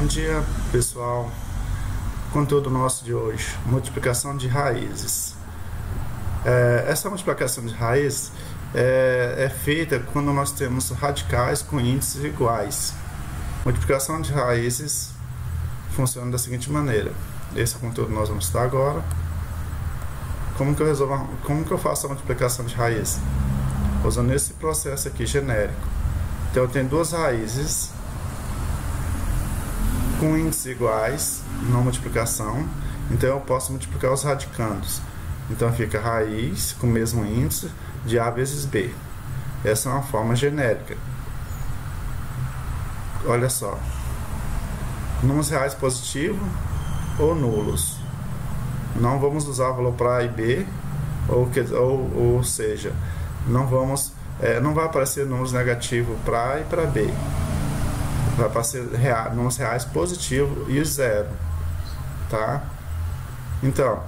Bom dia, pessoal. Conteúdo nosso de hoje: multiplicação de raízes. Essa multiplicação de raízes é feita quando nós temos radicais com índices iguais. Multiplicação de raízes funciona da seguinte maneira. Esse conteúdo nós vamos estudar agora. Como que eu faço a multiplicação de raízes? Usando esse processo aqui genérico. Então eu tenho duas raízes com índices iguais na multiplicação, então eu posso multiplicar os radicandos. Então fica raiz com o mesmo índice de A vezes B. Essa é uma forma genérica. Olha só, números reais positivos ou nulos. Não vamos usar o valor para A e B, ou seja, não vai aparecer números negativos para A e para B. Vai aparecer números reais positivos e zero, tá? Então,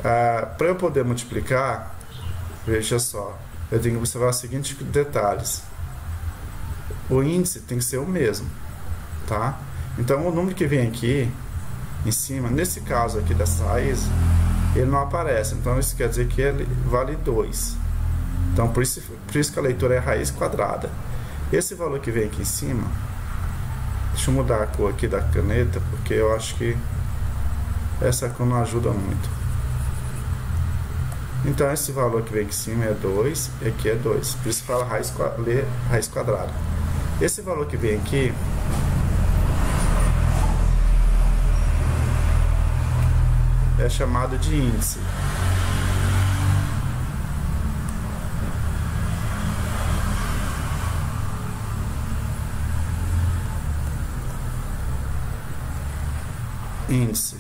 para eu poder multiplicar, veja só, eu tenho que observar os seguintes detalhes. O índice tem que ser o mesmo, tá? Então, o número que vem aqui em cima, nesse caso aqui dessa raiz, ele não aparece. Então, isso quer dizer que ele vale 2. Então, por isso que a leitura é raiz quadrada. Esse valor que vem aqui em cima, deixa eu mudar a cor aqui da caneta, porque eu acho que essa cor não ajuda muito. Então, esse valor que vem aqui em cima é 2, e aqui é 2. Por isso que fala raiz quadrada. Esse valor que vem aqui é chamado de índice. Índice.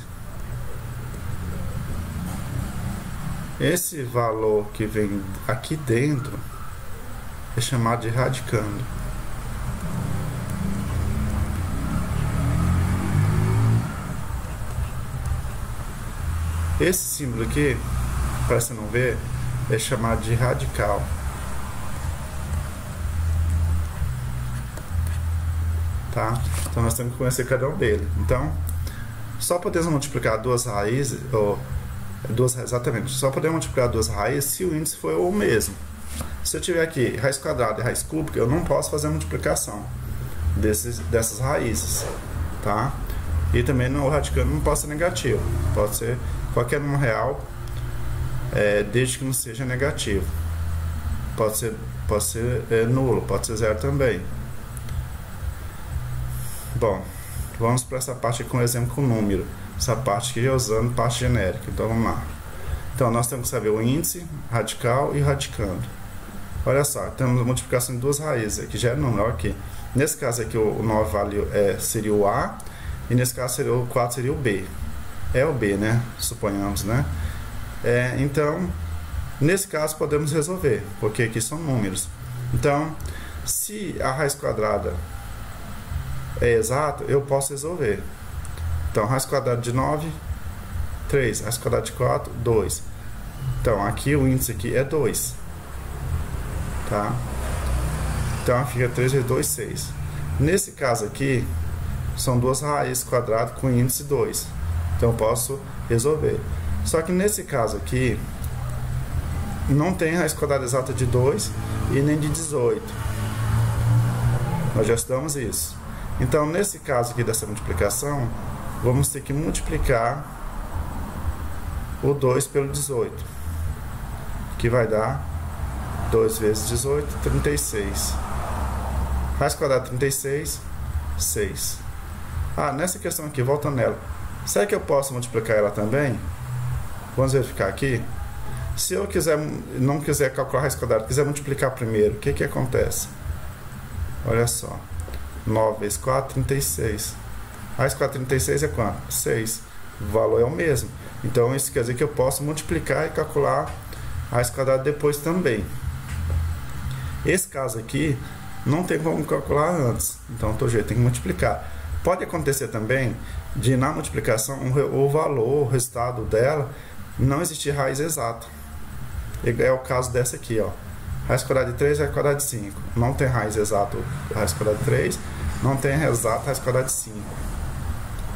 Esse valor que vem aqui dentro é chamado de radicando. Esse símbolo aqui, para você não ver, é chamado de radical. Tá? Então nós temos que conhecer cada um deles. Então, só podemos multiplicar duas raízes, só podemos multiplicar duas raízes se o índice for o mesmo. Se eu tiver aqui raiz quadrada e raiz cúbica, eu não posso fazer a multiplicação dessas raízes, tá? E também no radicando não pode ser negativo, pode ser qualquer número real, desde que não seja negativo. Pode ser nulo, pode ser zero também. Bom, vamos para essa parte aqui com um exemplo com número. Essa parte aqui já usando parte genérica. Então vamos lá. Então nós temos que saber o índice, radical e radicando. Olha só, temos a multiplicação de duas raízes. Aqui já é número, aqui. Nesse caso aqui o 9 seria o A. E nesse caso o 4 seria o B. É o B, né? Suponhamos, né? Então, nesse caso podemos resolver, porque aqui são números. Então, se a raiz quadrada é exato, eu posso resolver. Então, raiz quadrada de 9, 3. Raiz quadrada de 4, 2. Então, aqui o índice aqui é 2. Tá? Então, fica 3 vezes 2, 6. Nesse caso aqui, são duas raízes quadradas com índice 2. Então, eu posso resolver. Só que nesse caso aqui, não tem raiz quadrada exata de 2 e nem de 18. Nós já estudamos isso. Então, nesse caso aqui dessa multiplicação, vamos ter que multiplicar o 2 pelo 18, que vai dar 2 vezes 18, 36. Raiz quadrada de 36, 6. Nessa questão aqui, voltando nela, será que eu posso multiplicar ela também? Vamos verificar aqui. Se eu não quiser calcular a raiz quadrada, quiser multiplicar primeiro, o que acontece? Olha só. 9 vezes 4, 36. Raiz quadrada de 36 é quanto? 6. O valor é o mesmo. Então, isso quer dizer que eu posso multiplicar e calcular a raiz quadrada depois também. Esse caso aqui, não tem como calcular antes. Então, do jeito, tem que multiplicar. Pode acontecer também de, na multiplicação, o valor, o resultado dela, não existir raiz exata. É o caso dessa aqui, ó. Raiz quadrada de 3, raiz quadrada de 5. Não tem raiz exata raiz quadrada de 3, não tem exata raiz quadrada de 5.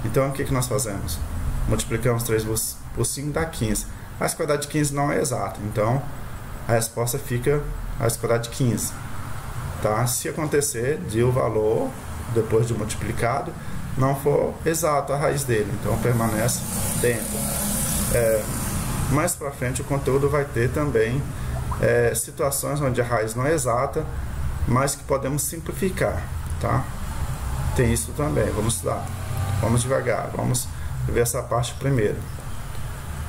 Então o que nós fazemos? Multiplicamos 3 por 5 dá 15. A raiz quadrada de 15 não é exata, então a resposta fica a raiz quadrada de 15. Tá? Se acontecer de o valor, depois de multiplicado, não for exato a raiz dele, então permanece dentro. Mais para frente o conteúdo vai ter também situações onde a raiz não é exata, mas que podemos simplificar, tá? Tem isso também, vamos estudar. Vamos devagar, vamos ver essa parte primeiro.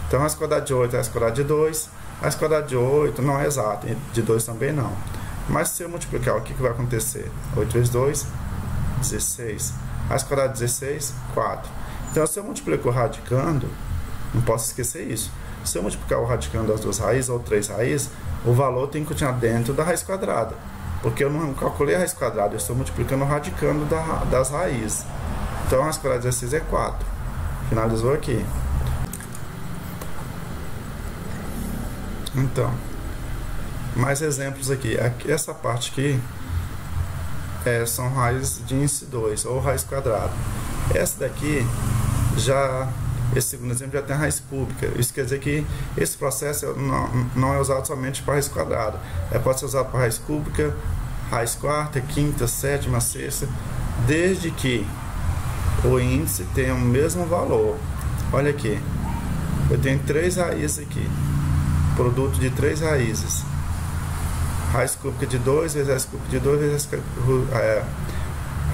Então, a raiz quadrada de 8 é a raiz quadrada de 2. A raiz quadrada de 8 não é exata, de 2 também não. Mas se eu multiplicar, o que vai acontecer? 8 vezes 2, 16. A raiz quadrada de 16, 4. Então, se eu multiplicar o radicando, não posso esquecer isso. Se eu multiplicar o radicando das duas raízes ou três raízes, o valor tem que continuar dentro da raiz quadrada. Porque eu não calculei a raiz quadrada, eu estou multiplicando o radicando das raízes. Então, a raiz quadrada de 16 é 4. Finalizou aqui. Então, mais exemplos aqui. Essa parte aqui são raízes de índice 2, ou raiz quadrada. Essa daqui, esse segundo exemplo já tem a raiz cúbica. Isso quer dizer que esse processo não é usado somente para raiz quadrada. Pode ser usado para raiz cúbica, raiz quarta, quinta, sétima, sexta, desde que o índice tenha o mesmo valor. Olha aqui, eu tenho 3 raízes aqui, produto de 3 raízes. Raiz cúbica de 2 vezes raiz cúbica de 2 vezes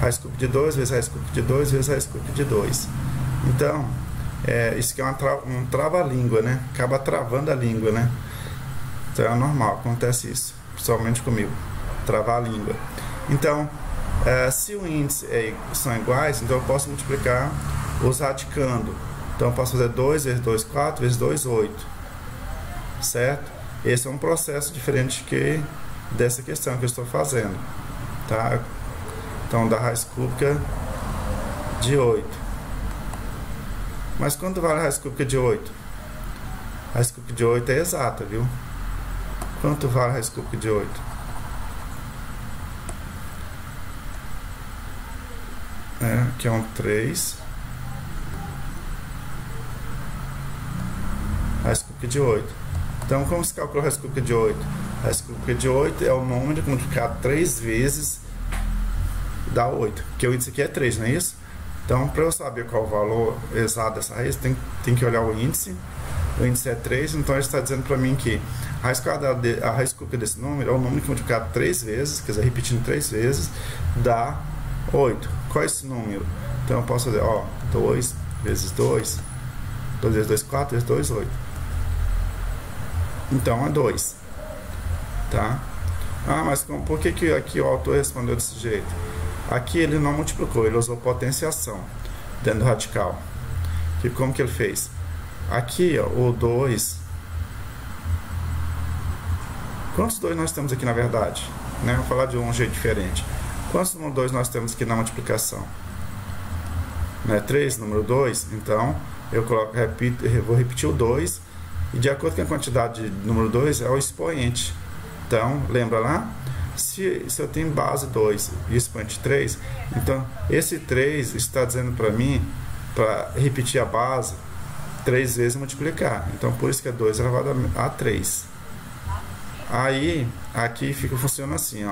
raiz cúbica de 2 vezes raiz cúbica de 2 vezes raiz cúbica de 2. Então, isso aqui é um trava-língua, né? Acaba travando a língua, né? Então é normal, acontece isso, principalmente comigo, travar a língua. Então, se o índice são iguais, então eu posso multiplicar os radicando. Então eu posso fazer 2 vezes 2, 4 vezes 2, 8. Certo? Esse é um processo diferente dessa questão que eu estou fazendo, tá? Então, da raiz cúbica de 8. Mas quanto vale a raiz cúbica de 8? A raiz cúbica de 8 é exata, viu? Quanto vale a raiz cúbica de 8? Aqui é um 3. Raiz cúbica de 8. Então, como se calcula a raiz cúbica de 8? A raiz cúbica de 8 é o número multiplicado 3 vezes dá 8. Porque o índice aqui é 3, não é isso? Então, para eu saber qual o valor exato dessa raiz, tem que olhar o índice. O índice é 3, então ele está dizendo para mim que a raiz cúbica desse número é o número que multiplicado 3 vezes, quer dizer, repetindo 3 vezes, dá 8. Qual é esse número? Então, eu posso fazer, 2 vezes 2, 2 vezes 2, 4 vezes 2, 8. Então, é 2. Tá? Mas por que aqui o autor respondeu desse jeito? Aqui ele não multiplicou, ele usou potenciação dentro do radical. Como que ele fez? Aqui, o 2. Quantos 2 nós temos aqui na verdade? Vou falar de um jeito diferente. Quantos número 2 nós temos aqui na multiplicação? 3, número 2. Então, eu vou repetir o 2. E de acordo com a quantidade de número 2 é o expoente. Então, lembra lá? Se eu tenho base 2 e expoente 3, então esse 3 está dizendo para mim, para repetir a base 3 vezes e multiplicar. Então, por isso que é 2 elevado a 3. Aí, aqui funciona assim,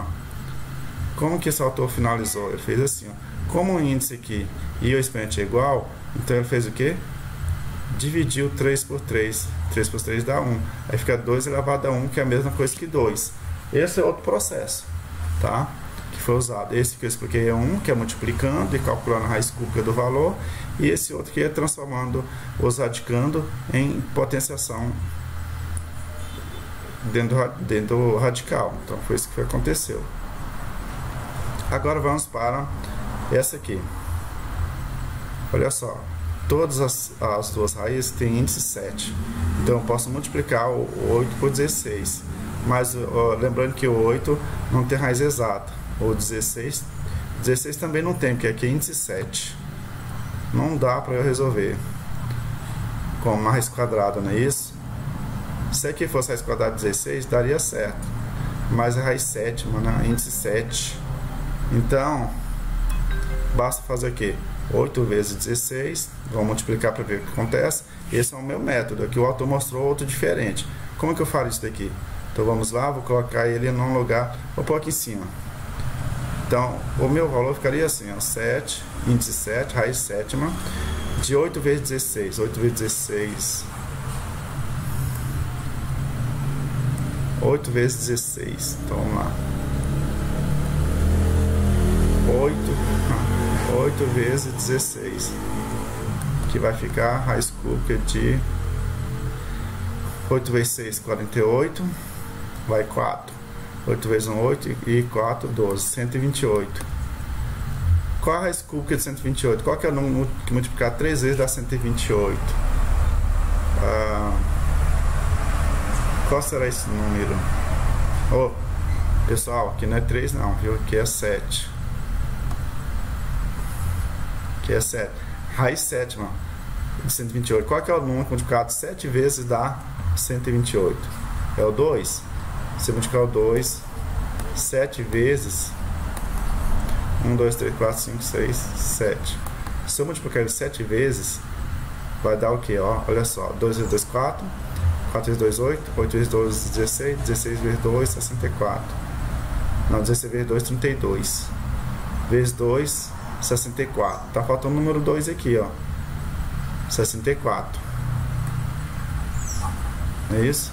Como que esse autor finalizou? Ele fez assim, Como o índice aqui e o expoente é igual, então ele fez o quê? Dividiu 3 por 3. 3 por 3 dá 1. Aí fica 2 elevado a 1, que é a mesma coisa que 2. Esse é outro processo, tá? Que foi usado. Esse que eu expliquei é 1, que é multiplicando e calculando a raiz cúbica do valor. E esse outro que é transformando os radicando em potenciação dentro do radical. Então foi isso que aconteceu. Agora vamos para essa aqui. Olha só. Todas as duas raízes têm índice 7. Então eu posso multiplicar o 8 por 16. Mas lembrando que o 8 não tem raiz exata. O 16 também não tem, porque aqui é índice 7. Não dá para eu resolver com uma raiz quadrada, não é isso? Se aqui fosse raiz quadrada de 16, daria certo. Mas é raiz sétima, né? Índice 7. Então, basta fazer o quê? 8 vezes 16, vamos multiplicar para ver o que acontece. Esse é o meu método, aqui o autor mostrou outro diferente. Como é que eu faço isso daqui? Então vamos lá, vou colocar ele num lugar, vou pôr aqui em cima. Então o meu valor ficaria assim, ó, 7, índice 7, raiz sétima, de 8 vezes 16, 8 vezes 16, 8 vezes 16, então vamos lá, 8 vezes 16, que vai ficar raiz cúbica de 8 vezes 6, 48, vai 4, 8 vezes 1, 8 e 4, 12, 128. Qual a raiz cúbica de 128? Qual que é o número que multiplicar 3 vezes dá 128? Qual será esse número? Oh, pessoal, aqui não é 3 não, viu? Aqui é 7. Aqui é 7. Raiz sétima de 128. Qual que é o número que multiplicado 7 vezes dá 128? É o 2. Se multiplicar o 2 7 vezes 1, 2, 3, 4, 5, 6, 7. Se eu multiplicar ele 7 vezes, vai dar o que? Olha só, 2 vezes 2, 4, 4 vezes 2, 8, 8 vezes 2, 16, 16 vezes 2, 64. Não, 16 vezes 2, 32. Vezes 2, 64. Tá faltando o número 2 aqui, ó. 64. É isso?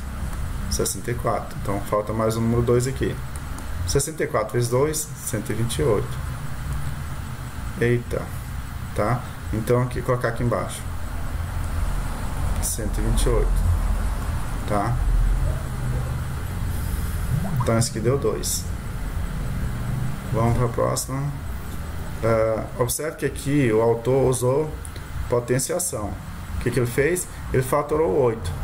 64. Então falta mais o número 2 aqui. 64 vezes 2, 128. Eita. Tá? Então aqui, colocar aqui embaixo. 128. Tá? Então esse aqui deu 2. Vamos para a próxima. Observe que aqui o autor usou potenciação. O que ele fez? Ele fatorou 8.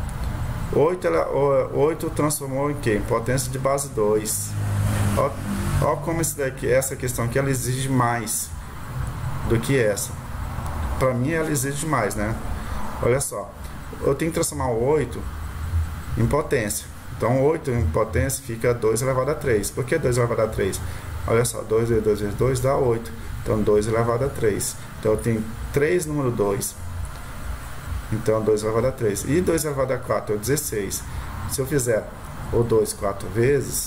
8 transformou em quê? Em potência de base 2. Olha como essa questão aqui ela exige mais do que essa. Para mim ela exige mais, né? Olha só. Eu tenho que transformar o 8 em potência. Então 8 em potência fica 2 elevado a 3. Por que 2 elevado a 3? Olha só, 2 vezes 2 vezes 2 dá 8. Então 2 elevado a 3. Então eu tenho 3 número 2. Então 2 elevado a 3. E 2 elevado a 4 é 16. Se eu fizer o 2 4 vezes,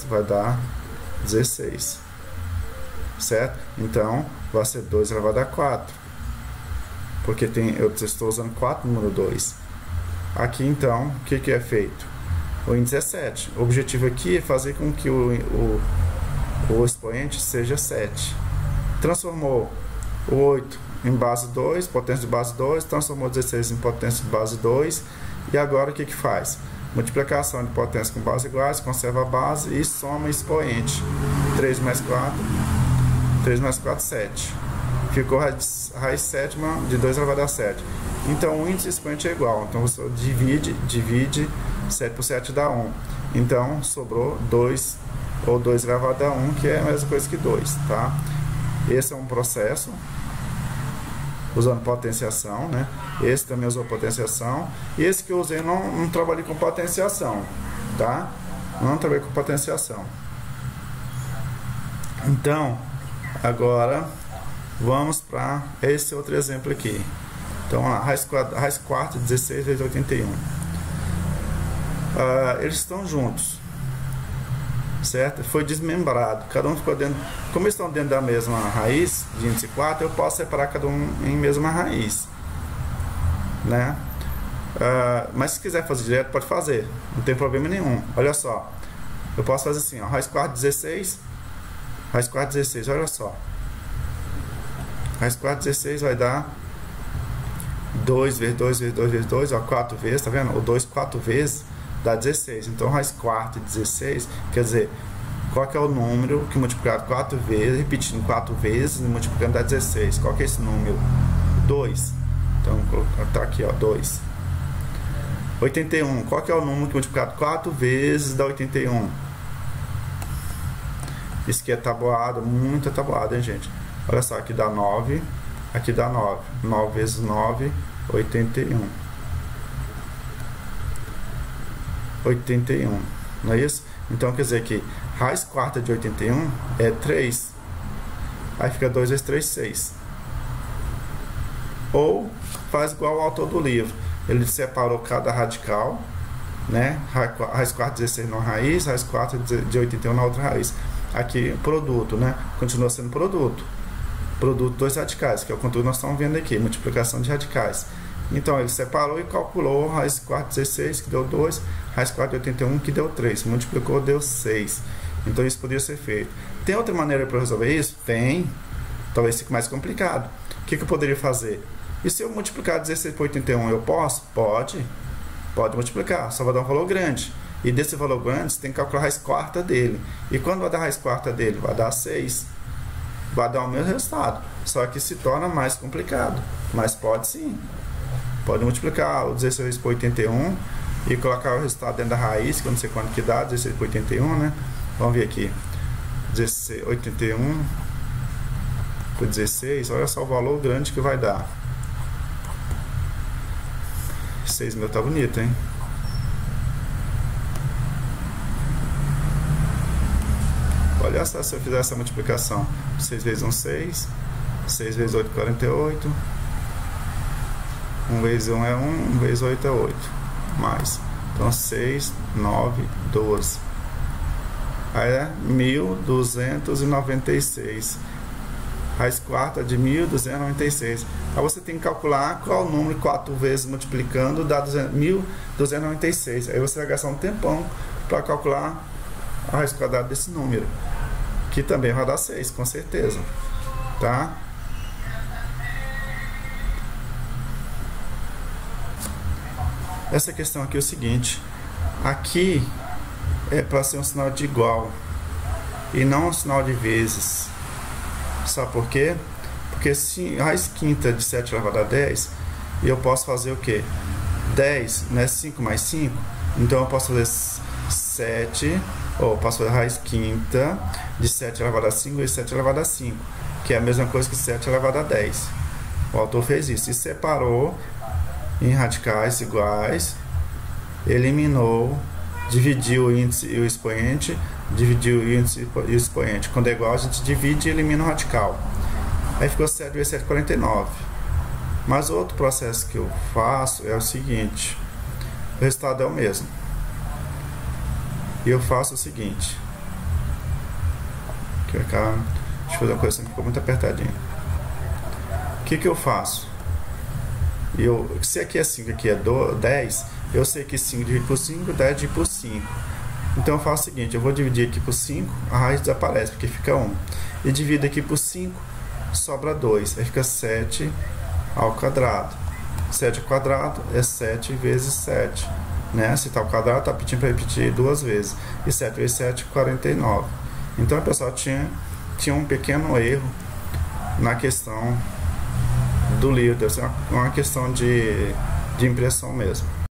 vai dar 16. Certo? Então vai ser 2 elevado a 4. Porque eu estou usando 4 número 2. Aqui então, o que é feito? O índice é 7. O objetivo aqui é fazer com que o expoente seja 7. Transformou o 8 em base 2, potência de base 2, transformou 16 em potência de base 2, e agora o que faz? Multiplicação de potência com base iguais, conserva a base e soma expoente. 3 mais 4, 7. Ficou raiz sétima de 2 elevado a 7. Então o índice expoente é igual, então você divide 7 por 7 dá 1. Então sobrou 2, ou 2 elevado a 1, que é a mesma coisa que 2, tá? Esse é um processo usando potenciação, né? Esse também usou potenciação. E esse que eu usei não trabalhei com potenciação, tá? Não trabalhei com potenciação. Então, agora vamos para esse outro exemplo aqui. Então, vamos lá, raiz quarta, 16 vezes 81. Eles estão juntos, certo? Foi desmembrado, cada um ficou dentro. Como eles estão dentro da mesma raiz de índice 4, eu posso separar cada um em mesma raiz, né? Mas se quiser fazer direto, pode fazer, não tem problema nenhum. Olha só, eu posso fazer assim, ó, raiz quarta 16, raiz quarta 16, olha só, raiz quarta 16 vai dar 2 vezes 2 vezes 2 vezes 2, ó, 4 vezes, tá vendo? O 2 4 vezes dá 16. Então raiz quarta de 16, quer dizer, qual que é o número que multiplicado 4 vezes, repetindo 4 vezes e multiplicando dá 16? Qual que é esse número? 2. Então vou colocar aqui, ó, 2. 81, qual que é o número que multiplicado 4 vezes dá 81? Isso aqui é tabuado, muita tabuada, hein, gente? Olha só, aqui dá 9, aqui dá 9. 9 vezes 9, 81. 81. não é isso? Então quer dizer que raiz quarta de 81 é 3. Aí fica 2 vezes 3, 6. Ou faz igual o autor do livro. Ele separou cada radical, né? Raiz quarta de 16 numa raiz, raiz quarta de 81 na outra raiz. Aqui, produto, né? Continua sendo produto. Produto dos radicais, que é o conteúdo que nós estamos vendo aqui, multiplicação de radicais. Então ele separou e calculou raiz quarta de 16, que deu 2, raiz quarta de 81, que deu 3. Multiplicou, deu 6. Então isso poderia ser feito. Tem outra maneira para resolver isso? Tem. Talvez fique mais complicado. O que eu poderia fazer? E se eu multiplicar 16 por 81, eu posso? Pode. Pode multiplicar, só vai dar um valor grande. E desse valor grande, você tem que calcular a raiz quarta dele. E quando vai dar a raiz quarta dele? Vai dar 6. Vai dar o mesmo resultado. Só que se torna mais complicado. Mas pode sim. Pode multiplicar o 16 por 81 e colocar o resultado dentro da raiz, que eu não sei quanto que dá, 16 por 81, né? Vamos ver aqui. 16, 81 por 16, olha só o valor grande que vai dar. 6.000 tá bonito, hein? Olha só se eu fizer essa multiplicação. 6 vezes 1, 6. 6 vezes 8, 48. 1 vezes 1 é 1. 1 vezes 8 é 8. Mais. Então 6, 9, 12. Aí é 1.296. Raiz quarta de 1.296. Aí você tem que calcular qual o número 4 vezes multiplicando dá 1.296. Aí você vai gastar um tempão para calcular a raiz quadrada desse número, que também vai dar 6, com certeza, tá? Essa questão aqui é o seguinte: aqui é para ser um sinal de igual e não um sinal de vezes. Sabe por quê? Porque se raiz quinta de 7 elevado a 10, eu posso fazer o quê? 10 não é 5 mais 5? Então eu posso fazer 7, ou posso fazer raiz quinta de 7 elevado a 5 vezes 7 elevado a 5, que é a mesma coisa que 7 elevado a 10. O autor fez isso e separou em radicais iguais, eliminou, dividiu o índice e o expoente, dividiu o índice e o expoente. Quando é igual, a gente divide e elimina o radical. Aí ficou 7 vezes 7, 49. Mas outro processo que eu faço é o seguinte: o resultado é o mesmo. E eu faço o seguinte. Deixa eu fazer uma coisa que ficou muito apertadinha. O que eu faço? Se aqui é 5, aqui é 10, eu sei que 5 dividido por 5, 10 dividido por 5. Então eu faço o seguinte: eu vou dividir aqui por 5, a raiz desaparece, porque fica 1. E divido aqui por 5, sobra 2. Aí fica 7 ao quadrado. 7 ao quadrado é 7 vezes 7. Né? Se está ao quadrado, está pedindo para repetir 2 vezes. E 7 vezes 7, 49. Então o pessoal tinha um pequeno erro na questão do livro. Deve ser uma questão de impressão mesmo.